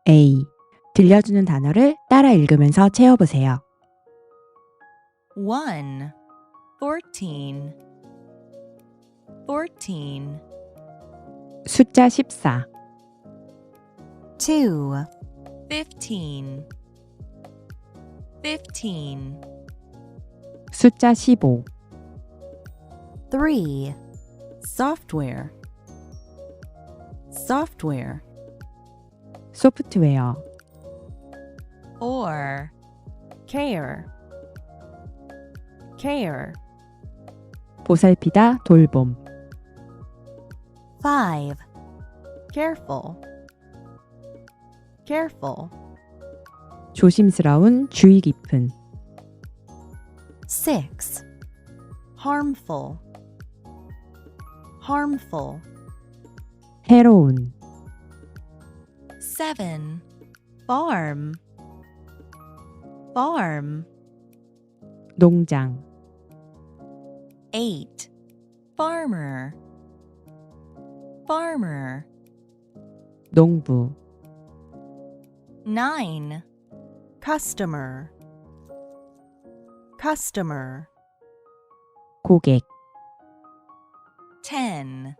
A. 들려주는 단어를 따라 읽으면서 채워보세요. 1. 14. 14. 숫자 14. 2. 15. 15. 숫자 15. 3. Software. Software. 소프트웨어. 4. Care. Care. 보살피다, 돌봄. 5. Careful. Careful. 조심스러운, 주의 깊은. 6. Harmful. Harmful. 해로운. 7. Farm. Farm. 농장. 8. Farmer. Farmer. 농부. 9. Customer. Customer. 고객. 10.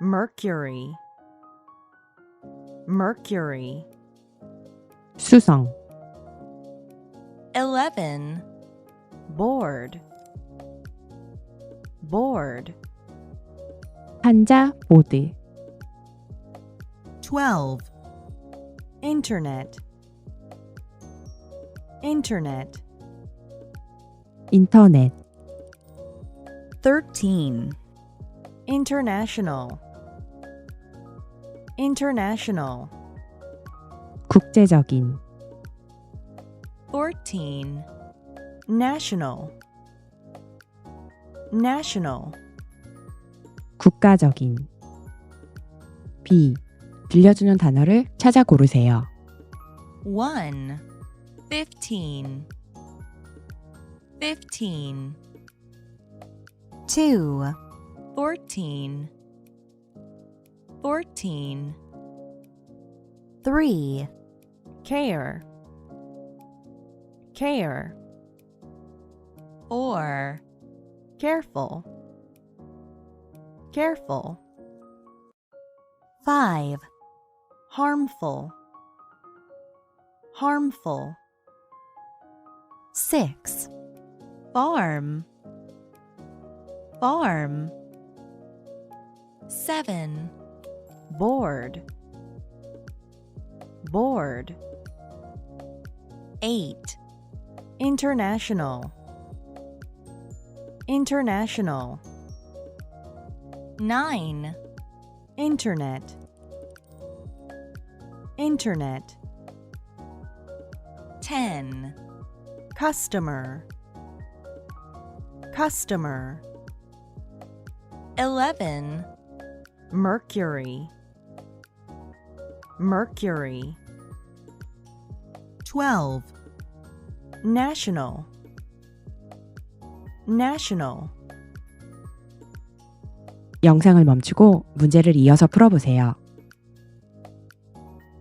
Mercury. Mercury. 수성. 11. Board. Board. 한자, 보드. 12. Internet. Internet. 인터넷. 13. International. International. 국제적인. 14. National. National. 국가적인. B. 들려주는 단어를 찾아 고르세요. 1. 15. 15. 2. 14. 14. 3. Care. Care. 4. Careful. Careful. 5. Harmful. Harmful. 6. Farm. Farm. 7. Board. Board. 8. International. International. 9. Internet. Internet. 10. Customer. Customer. 11. Mercury. Mercury. 12. National. National. 영상을 멈추고 문제를 이어서 풀어보세요.